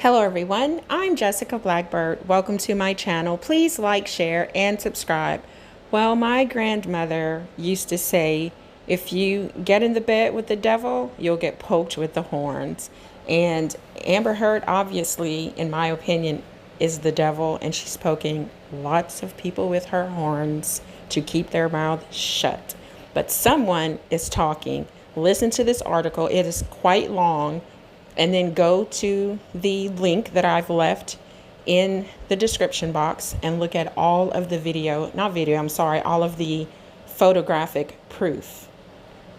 Hello everyone, I'm Jessica Blackbird. Welcome to my channel. Please like, share, and subscribe. Well, my grandmother used to say, if you get in the bed with the devil, you'll get poked with the horns. And Amber Heard, obviously, in my opinion, is the devil, and she's poking lots of people with her horns to keep their mouth shut. But someone is talking. Listen to this article. It is quite long. And then go to the link that I've left in the description box and look at all of the all of the photographic proof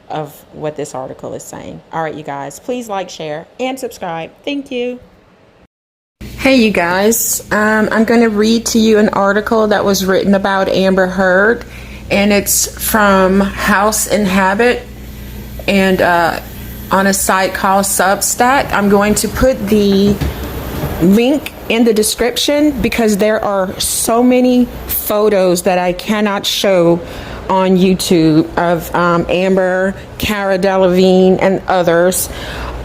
of what this article is saying. All right, you guys, please like, share, and subscribe. Thank you. Hey, you guys, I'm going to read to you an article that was written about Amber Heard, and it's from House and Habit, and on a site called Substack. I'm going to put the link in the description because there are so many photos that I cannot show on YouTube of Amber, Cara Delevingne, and others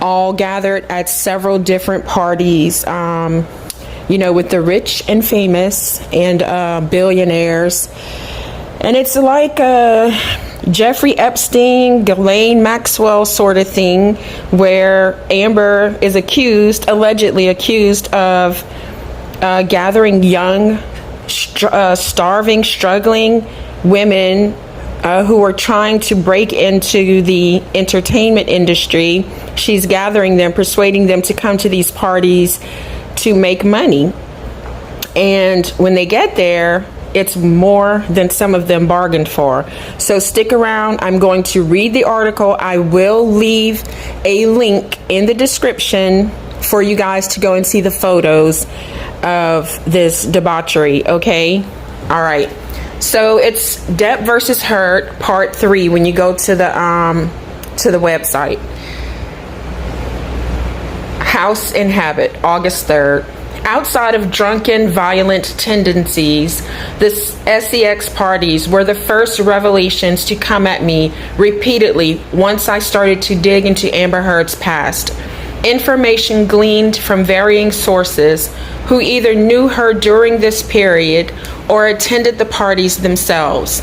all gathered at several different parties, with the rich and famous and billionaires. And it's like Jeffrey Epstein, Ghislaine Maxwell sort of thing, where Amber is allegedly accused of gathering young, starving, struggling women who are trying to break into the entertainment industry. She's gathering them, persuading them to come to these parties to make money. And when they get there, it's more than some of them bargained for. So stick around. I'm going to read the article. I will leave a link in the description for you guys to go and see the photos of this debauchery, okay? All right. So it's Depp versus Heard, part 3, when you go to the website. House and Habit, August 3rd. Outside of drunken, violent tendencies, the SEX parties were the first revelations to come at me repeatedly once I started to dig into Amber Heard's past. Information gleaned from varying sources who either knew her during this period or attended the parties themselves.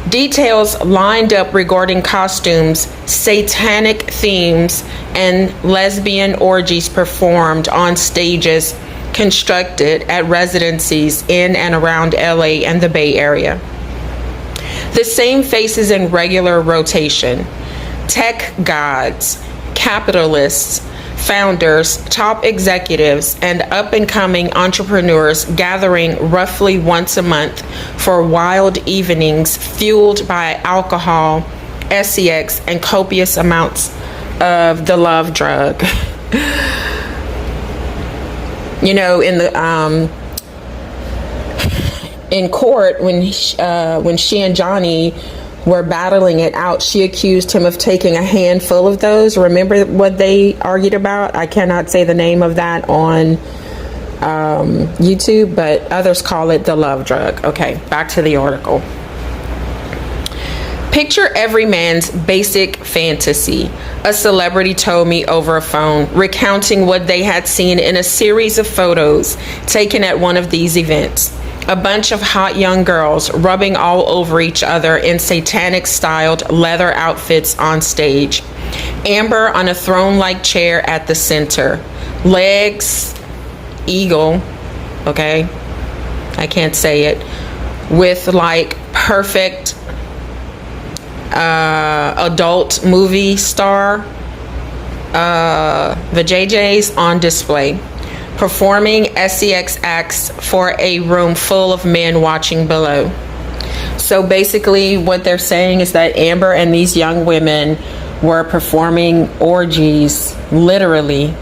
Details lined up regarding costumes, satanic themes, and lesbian orgies performed on stages constructed at residencies in and around LA and the Bay Area. The same faces in regular rotation: tech gods, capitalists, founders, top executives, and up-and-coming entrepreneurs gathering roughly once a month for wild evenings fueled by alcohol, sex, and copious amounts of the love drug. In court, when she and Johnny were battling it out, she accused him of taking a handful of those. Remember what they argued about? I cannot say the name of that on YouTube, but others call it the love drug. Okay, back to the article. Picture every man's basic fantasy. A celebrity told me over a phone, recounting what they had seen in a series of photos taken at one of these events. A bunch of hot young girls rubbing all over each other in satanic-styled leather outfits on stage. Amber on a throne-like chair at the center. Legs, eagle, okay? I can't say it. With like perfect adult movie star, the JJs on display, performing sex acts for a room full of men watching below. So basically what they're saying is that Amber and these young women were performing orgies, literally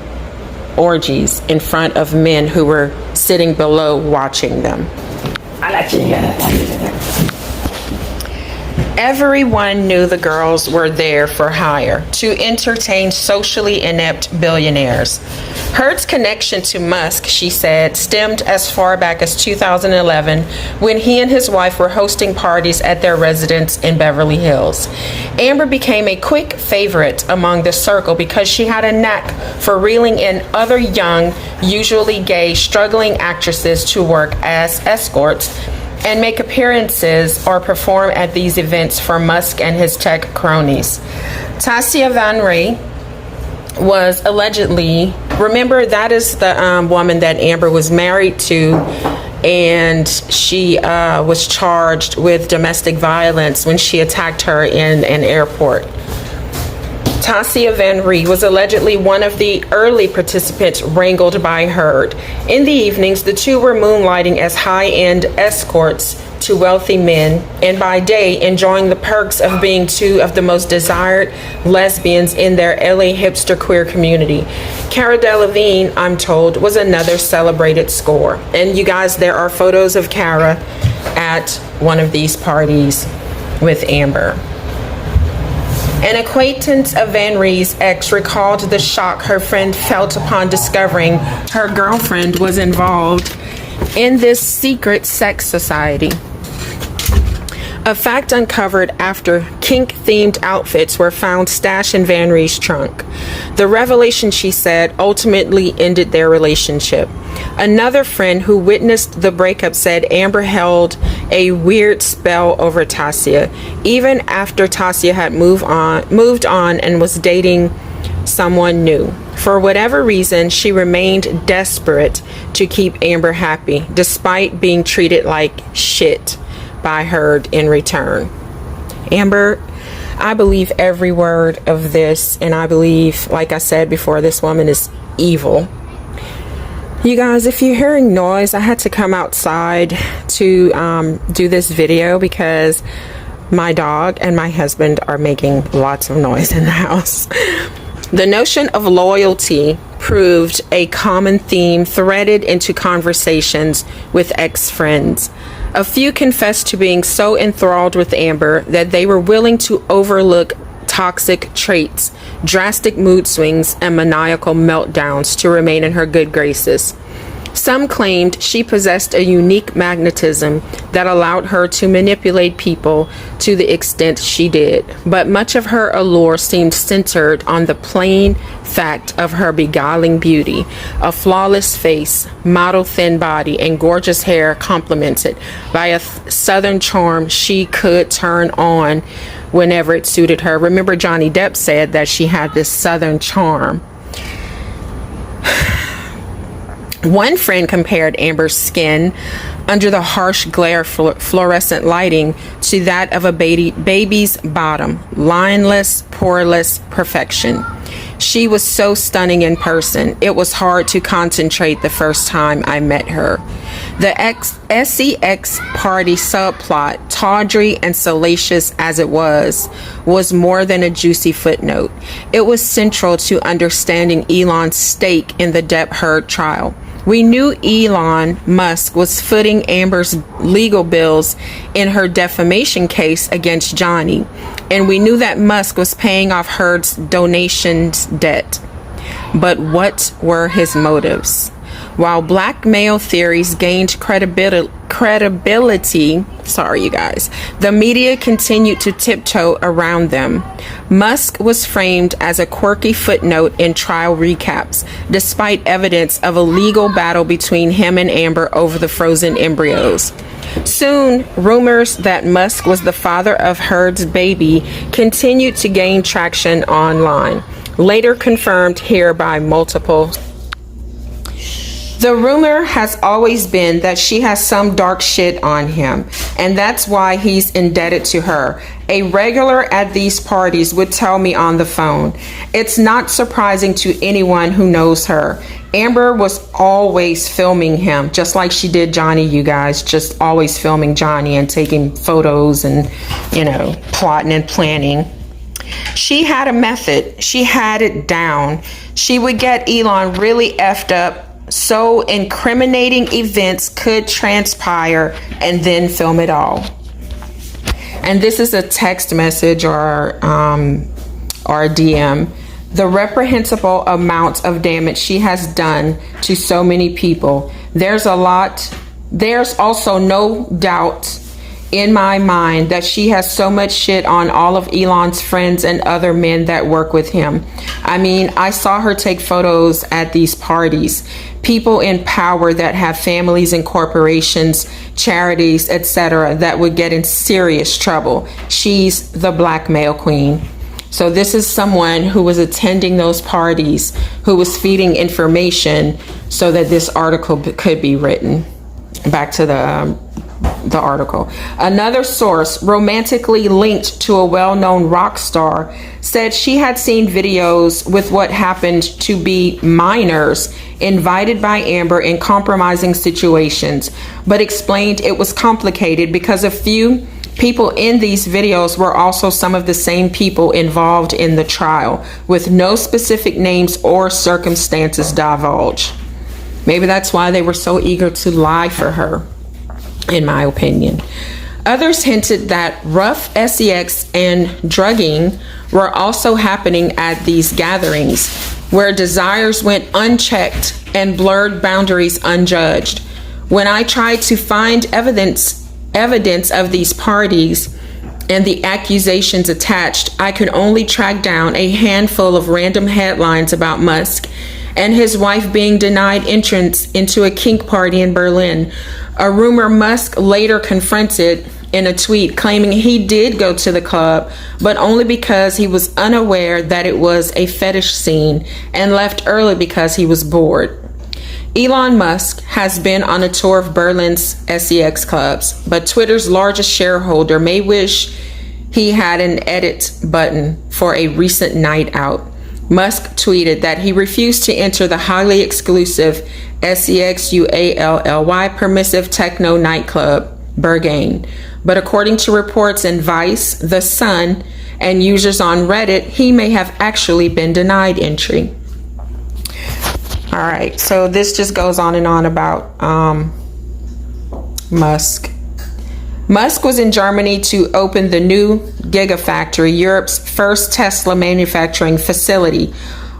orgies, in front of men who were sitting below watching them. Everyone knew the girls were there for hire, to entertain socially inept billionaires. Heard's connection to Musk, she said, stemmed as far back as 2011 when he and his wife were hosting parties at their residence in Beverly Hills. Amber became a quick favorite among the circle because she had a knack for reeling in other young, usually gay, struggling actresses to work as escorts and make appearances or perform at these events for Musk and his tech cronies. Tasia Van Rey was allegedly, remember that is the woman that Amber was married to, and she was charged with domestic violence when she attacked her in an airport. Tasia Van Rey was allegedly one of the early participants wrangled by Heard. In the evenings, the two were moonlighting as high-end escorts to wealthy men, and by day enjoying the perks of being two of the most desired lesbians in their LA hipster queer community. Cara Delevingne, I'm told, was another celebrated score. And you guys, there are photos of Cara at one of these parties with Amber. An acquaintance of Van Rey's ex recalled the shock her friend felt upon discovering her girlfriend was involved in this secret sex society. A fact uncovered after kink-themed outfits were found stashed in Van Rey's trunk. The revelation, she said, ultimately ended their relationship. Another friend who witnessed the breakup said Amber held a weird spell over Tasia, even after Tasia had moved on and was dating someone new. For whatever reason, she remained desperate to keep Amber happy, despite being treated like shit by Heard in return. Amber, I believe every word of this, and I believe, like I said before, this woman is evil. You guys, if you're hearing noise, I had to come outside to do this video because my dog and my husband are making lots of noise in the house. The notion of loyalty proved a common theme threaded into conversations with ex-friends. A few confessed to being so enthralled with Amber that they were willing to overlook toxic traits, drastic mood swings, and maniacal meltdowns to remain in her good graces. Some claimed she possessed a unique magnetism that allowed her to manipulate people to the extent she did, but much of her allure seemed centered on the plain fact of her beguiling beauty, a flawless face, model thin body, and gorgeous hair complemented by a southern charm she could turn on whenever it suited her. Remember, Johnny Depp said that she had this southern charm. One friend compared Amber's skin under the harsh glare fluorescent lighting to that of a baby's bottom, lineless, poreless perfection. She was so stunning in person, it was hard to concentrate the first time I met her. The SEX party subplot, tawdry and salacious as it was more than a juicy footnote. It was central to understanding Elon's stake in the Depp-Heard trial. We knew Elon Musk was footing Amber's legal bills in her defamation case against Johnny, and we knew that Musk was paying off Heard's donations debt. But what were his motives? While blackmail theories gained credibility, the media continued to tiptoe around them. Musk was framed as a quirky footnote in trial recaps, despite evidence of a legal battle between him and Amber over the frozen embryos. Soon, rumors that Musk was the father of Heard's baby continued to gain traction online, later confirmed here by multiple. The rumor has always been that she has some dark shit on him, and that's why he's indebted to her. A regular at these parties would tell me on the phone. It's not surprising to anyone who knows her. Amber was always filming him, just like she did Johnny, you guys, just always filming Johnny and taking photos and, plotting and planning. She had a method. She had it down. She would get Elon really effed up so incriminating events could transpire and then film it all. And this is a text message or a DM. The reprehensible amount of damage she has done to so many people. There's also no doubt in my mind that she has so much shit on all of Elon's friends and other men that work with him. I mean, I saw her take photos at these parties. People in power that have families and corporations, charities, etc., that would get in serious trouble. She's the blackmail queen. So this is someone who was attending those parties, who was feeding information so that this article could be written. Back to the article. Another source, romantically linked to a well-known rock star, said she had seen videos with what happened to be minors invited by Amber in compromising situations, but explained it was complicated because a few people in these videos were also some of the same people involved in the trial, with no specific names or circumstances divulged. Maybe that's why they were so eager to lie for her, in my opinion. Others hinted that rough sex and drugging were also happening at these gatherings, where desires went unchecked and blurred boundaries unjudged. When I tried to find evidence of these parties and the accusations attached, I could only track down a handful of random headlines about Musk and his wife being denied entrance into a kink party in Berlin. A rumor Musk later confronted in a tweet, claiming he did go to the club, but only because he was unaware that it was a fetish scene and left early because he was bored. Elon Musk has been on a tour of Berlin's sex clubs, but Twitter's largest shareholder may wish he had an edit button for a recent night out. Musk tweeted that he refused to enter the highly exclusive SEXUALLY permissive techno nightclub, Berghain. But according to reports in Vice, The Sun, and users on Reddit, he may have actually been denied entry. All right, so this just goes on and on about Musk. Musk was in Germany to open the new Gigafactory, Europe's first Tesla manufacturing facility.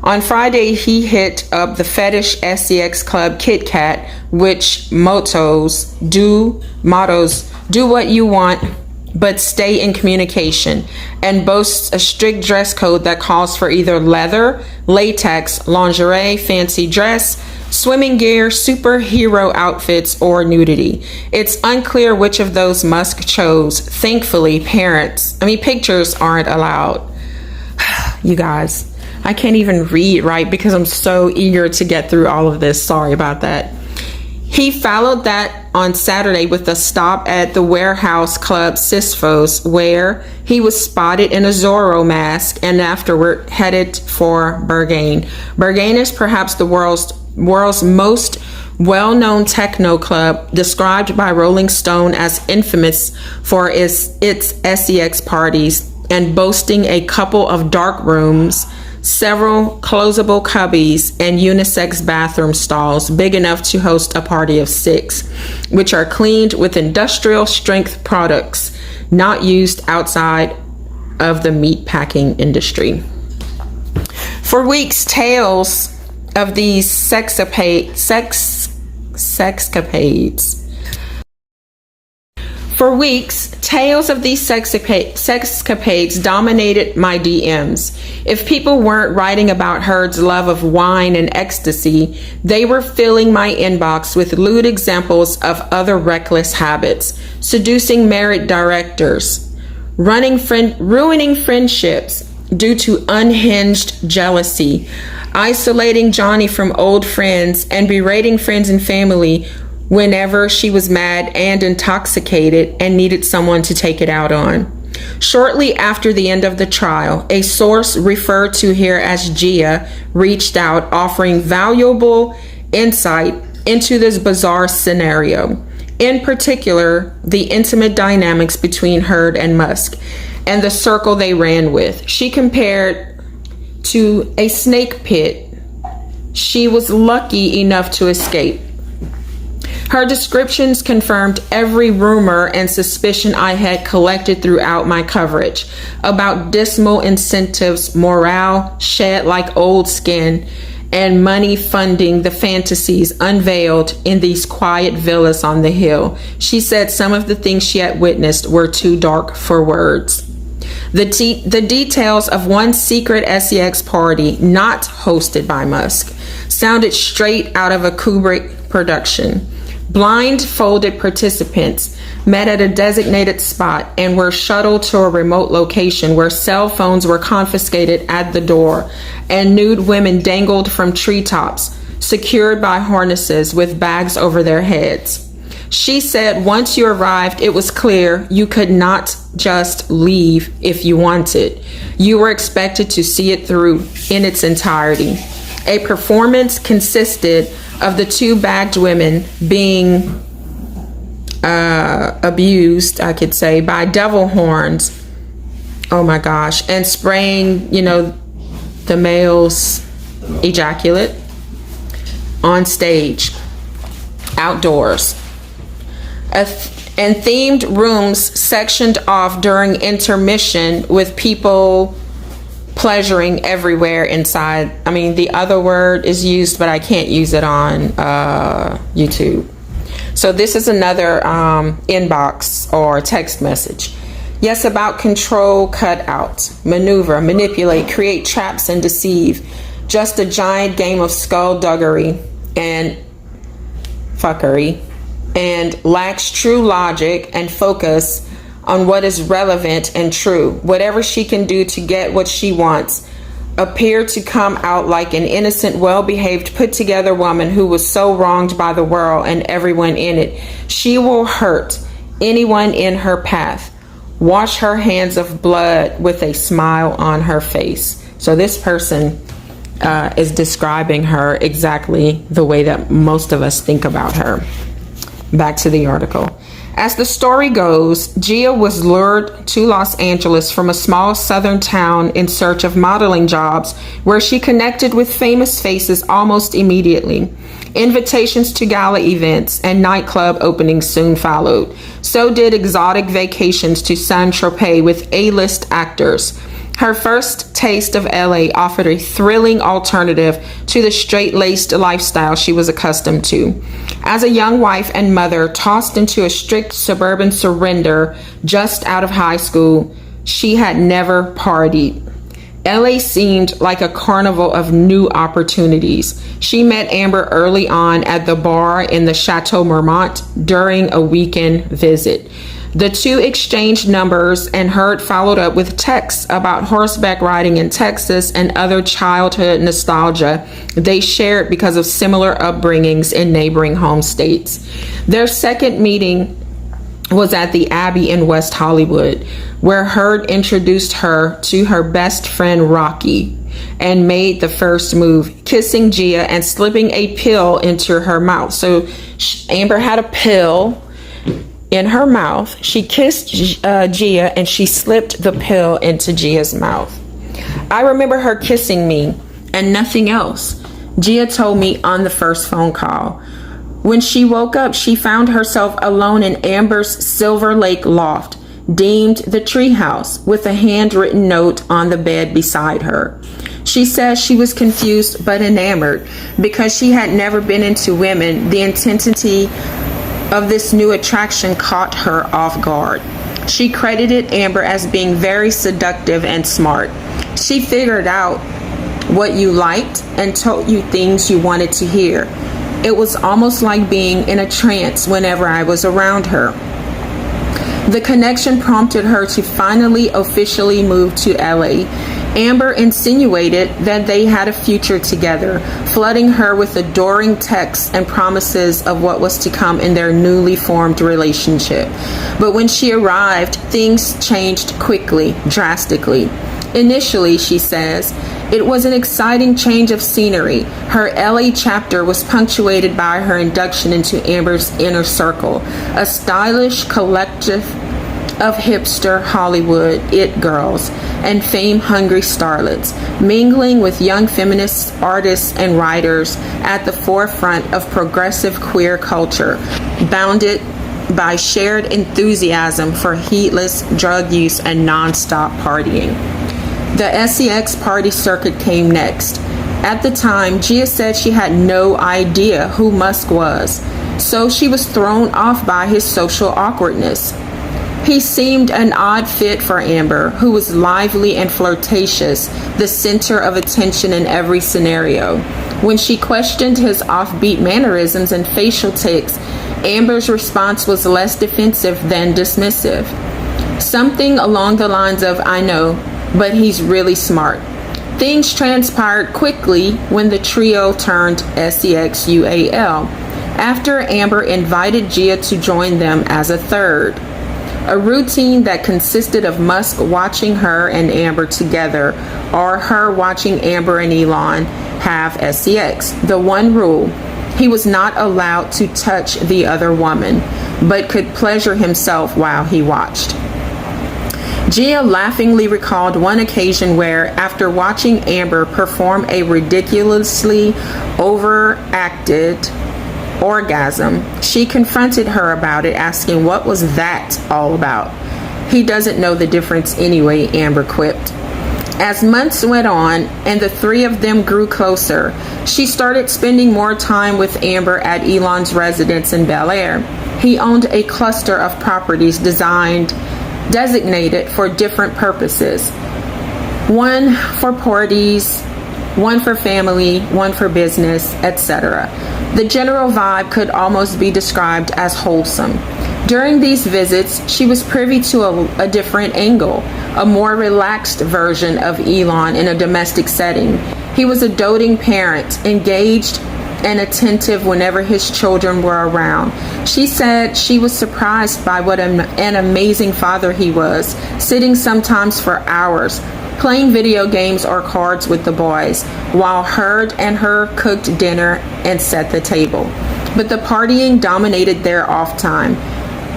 On Friday, he hit up the fetish sex club Kit Kat, which mottos, do what you want, but stay in communication, and boasts a strict dress code that calls for either leather, latex, lingerie, fancy dress, swimming gear, superhero outfits, or nudity. It's unclear which of those Musk chose. Thankfully, pictures aren't allowed. You guys, I can't even read right because I'm so eager to get through all of this. Sorry about that. He followed that on Saturday with a stop at the warehouse club Sisyphos, where he was spotted in a Zorro mask and afterward headed for Berghain. Berghain is perhaps the world's most well-known techno club, described by Rolling Stone as infamous for its sex parties and boasting a couple of dark rooms, several closable cubbies, and unisex bathroom stalls big enough to host a party of 6, which are cleaned with industrial strength products not used outside of the meatpacking industry. For weeks, tales of these sexcapades dominated my DMs. If people weren't writing about Heard's love of wine and ecstasy, they were filling my inbox with lewd examples of other reckless habits: seducing married directors, ruining friendships due to unhinged jealousy, isolating Johnny from old friends, and berating friends and family whenever she was mad and intoxicated and needed someone to take it out on. Shortly after the end of the trial, a source referred to here as Gia reached out, offering valuable insight into this bizarre scenario, in particular the intimate dynamics between Heard and Musk and the circle they ran with. She compared to a snake pit she was lucky enough to escape. Her descriptions confirmed every rumor and suspicion I had collected throughout my coverage about dismal incentives, morale shed like old skin, and money funding the fantasies unveiled in these quiet villas on the hill. She said some of the things she had witnessed were too dark for words. The details of one secret sex party, not hosted by Musk, sounded straight out of a Kubrick production. Blindfolded participants met at a designated spot and were shuttled to a remote location where cell phones were confiscated at the door and nude women dangled from treetops, secured by harnesses with bags over their heads. She said once you arrived, it was clear you could not just leave if you wanted. You were expected to see it through in its entirety. A performance consisted of the two bagged women being abused, I could say, by devil horns. Oh my gosh. And spraying, the male's ejaculate on stage, outdoors. And themed rooms sectioned off during intermission with people pleasuring everywhere inside. I mean, the other word is used, but I can't use it on YouTube. So this is another inbox or text message. Yes, about control, cut out, maneuver, manipulate, create traps, and deceive. Just a giant game of skullduggery and fuckery, and lacks true logic and focus on what is relevant and true. Whatever she can do to get what she wants, appear to come out like an innocent, well-behaved, put-together woman who was so wronged by the world and everyone in it. She will hurt anyone in her path. Wash her hands of blood with a smile on her face. So this person is describing her exactly the way that most of us think about her. Back to the article. As the story goes, Gia was lured to Los Angeles from a small southern town in search of modeling jobs, where she connected with famous faces almost immediately. Invitations to gala events and nightclub openings soon followed. So did exotic vacations to Saint-Tropez with A-list actors. Her first taste of LA offered a thrilling alternative to the straight-laced lifestyle she was accustomed to. As a young wife and mother tossed into a strict suburban surrender just out of high school, she had never partied. LA seemed like a carnival of new opportunities. She met Amber early on at the bar in the Chateau Marmont during a weekend visit. The two exchanged numbers, and Hurd followed up with texts about horseback riding in Texas and other childhood nostalgia they shared because of similar upbringings in neighboring home states. Their second meeting was at the Abbey in West Hollywood, where Hurd introduced her to her best friend Rocky and made the first move, kissing Gia and slipping a pill into her mouth. So Amber had a pill in her mouth. She kissed Gia and she slipped the pill into Gia's mouth. I remember her kissing me and nothing else, Gia told me on the first phone call. When she woke up, she found herself alone in Amber's Silver Lake loft, deemed the treehouse, with a handwritten note on the bed beside her. She says she was confused but enamored because she had never been into women. The intensity of this new attraction caught her off guard. She credited Amber as being very seductive and smart. She figured out what you liked and told you things you wanted to hear. It was almost like being in a trance whenever I was around her. The connection prompted her to finally officially move to LA. Amber insinuated that they had a future together, flooding her with adoring texts and promises of what was to come in their newly formed relationship. But when she arrived, things changed quickly, drastically. Initially, she says, it was an exciting change of scenery. Her LA chapter was punctuated by her induction into Amber's inner circle, a stylish collective of hipster Hollywood it girls and fame-hungry starlets, mingling with young feminist artists and writers at the forefront of progressive queer culture, bounded by shared enthusiasm for heedless drug use and non-stop partying. The SEX party circuit came next. At the time, Gia said she had no idea who Musk was, so she was thrown off by his social awkwardness. He seemed an odd fit for Amber, who was lively and flirtatious, the center of attention in every scenario. When she questioned his offbeat mannerisms and facial tics, Amber's response was less defensive than dismissive. Something along the lines of, "I know, but he's really smart." Things transpired quickly when the trio turned SEXUAL, after Amber invited Gia to join them as a third. A routine that consisted of Musk watching her and Amber together, or her watching Amber and Elon have SEX. The one rule: he was not allowed to touch the other woman, but could pleasure himself while he watched. Gia laughingly recalled one occasion where, after watching Amber perform a ridiculously overacted orgasm, she confronted her about it, asking what was that all about. "He doesn't know the difference anyway," Amber quipped. As months went on and the three of them grew closer, she started spending more time with Amber at Elon's residence in Bel Air. He owned a cluster of properties designated for different purposes. One for parties, one for family, one for business, etc. The general vibe could almost be described as wholesome. During these visits, she was privy to a different angle, a more relaxed version of Elon in a domestic setting. He was a doting parent, engaged and attentive whenever his children were around. She said she was surprised by what an amazing father he was, sitting sometimes for hours, playing video games or cards with the boys, while Herd and her cooked dinner and set the table. But the partying dominated their off time.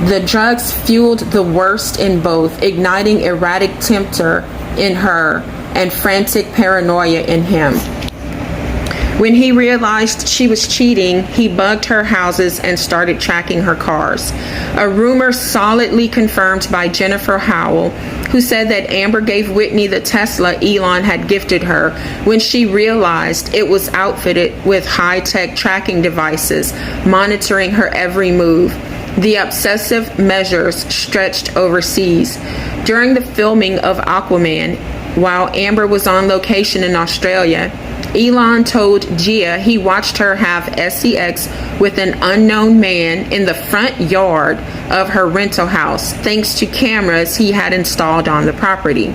The drugs fueled the worst in both, igniting erratic temper in her and frantic paranoia in him. When he realized she was cheating, he bugged her houses and started tracking her cars. A rumor solidly confirmed by Jennifer Howell, who said that Amber gave Whitney the Tesla Elon had gifted her when she realized it was outfitted with high-tech tracking devices, monitoring her every move. The obsessive measures stretched overseas. During the filming of Aquaman, while Amber was on location in Australia, Elon told Gia he watched her have SEX with an unknown man in the front yard of her rental house, thanks to cameras he had installed on the property.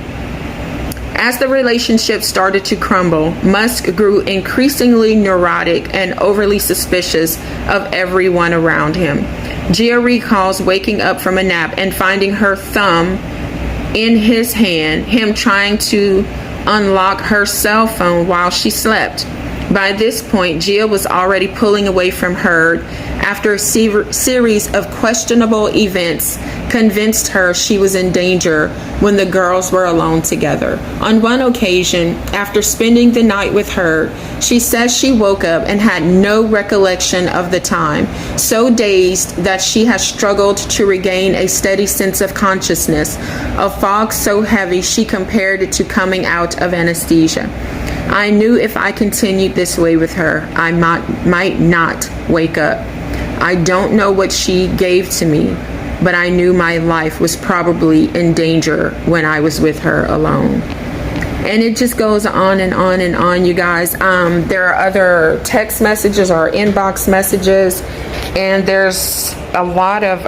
As the relationship started to crumble, Musk grew increasingly neurotic and overly suspicious of everyone around him. Gia recalls waking up from a nap and finding her thumb in his hand, him trying to unlock her cell phone while she slept. By this point, Gia was already pulling away from Herd after a series of questionable events convinced her she was in danger when the girls were alone together. On one occasion, after spending the night with Herd, she says she woke up and had no recollection of the time, so dazed that she has struggled to regain a steady sense of consciousness, a fog so heavy she compared it to coming out of anesthesia. I knew if I continued this way with her, I might not wake up. I don't know what she gave to me, but I knew my life was probably in danger when I was with her alone. And it just goes on and on and on, you guys. There are other text messages or inbox messages, and there's a lot of,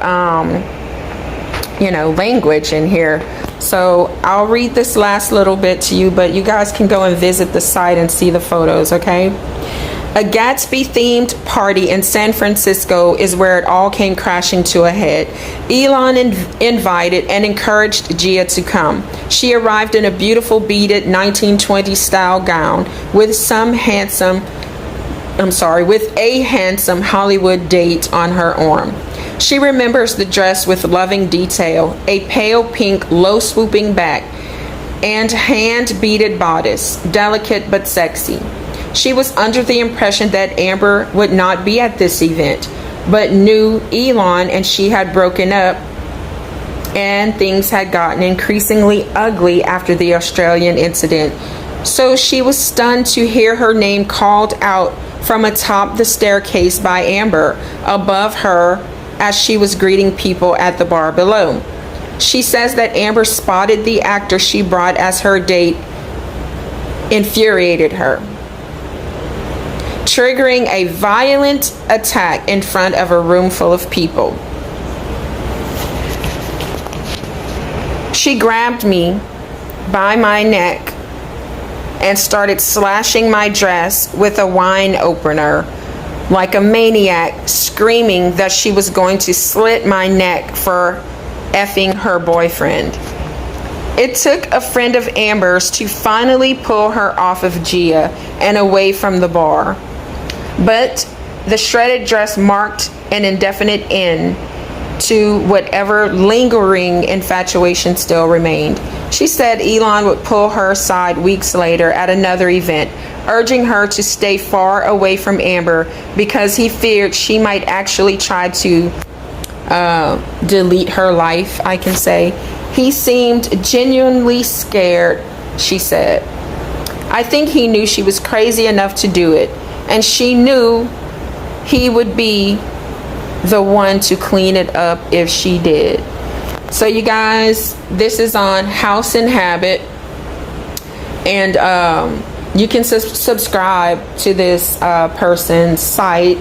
language in here. So I'll read this last little bit to you, but you guys can go and visit the site and see the photos, okay? A Gatsby-themed party in San Francisco is where it all came crashing to a head. Elon invited and encouraged Gia to come. She arrived in a beautiful beaded 1920s style gown with some handsome with a handsome Hollywood date on her arm. She remembers the dress with loving detail, a pale pink low swooping back, and hand-beaded bodice, delicate but sexy. She was under the impression that Amber would not be at this event, but knew Elon and she had broken up and things had gotten increasingly ugly after the Australian incident. So she was stunned to hear her name called out from atop the staircase by Amber above her as she was greeting people at the bar below. She says that Amber spotted the actor she brought as her date, infuriated her, triggering a violent attack in front of a room full of people. She grabbed me by my neck and started slashing my dress with a wine opener like a maniac, screaming that she was going to slit my neck for effing her boyfriend. It took a friend of Amber's to finally pull her off of Gia and away from the bar. But the shredded dress marked an indefinite end to whatever lingering infatuation still remained. She said Elon would pull her aside weeks later at another event, urging her to stay far away from Amber because he feared she might actually try to delete her life, I can say. He seemed genuinely scared, she said. I think he knew she was crazy enough to do it, and she knew he would be the one to clean it up if she did. So you guys, this is on House and Habit, and you can subscribe to this person's site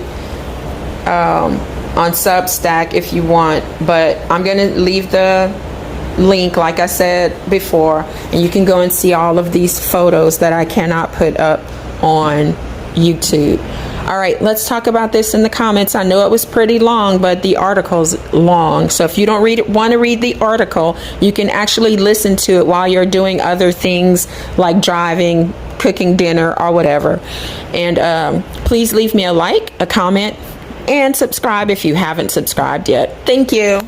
on Substack if you want, but I'm gonna leave the link like I said before, and you can go and see all of these photos that I cannot put up on YouTube. All right, let's talk about this in the comments. I know it was pretty long, but the article's long. So if you don't want to read the article, you can actually listen to it while you're doing other things like driving, cooking dinner, or whatever. And please leave me a like, a comment, and subscribe if you haven't subscribed yet. Thank you.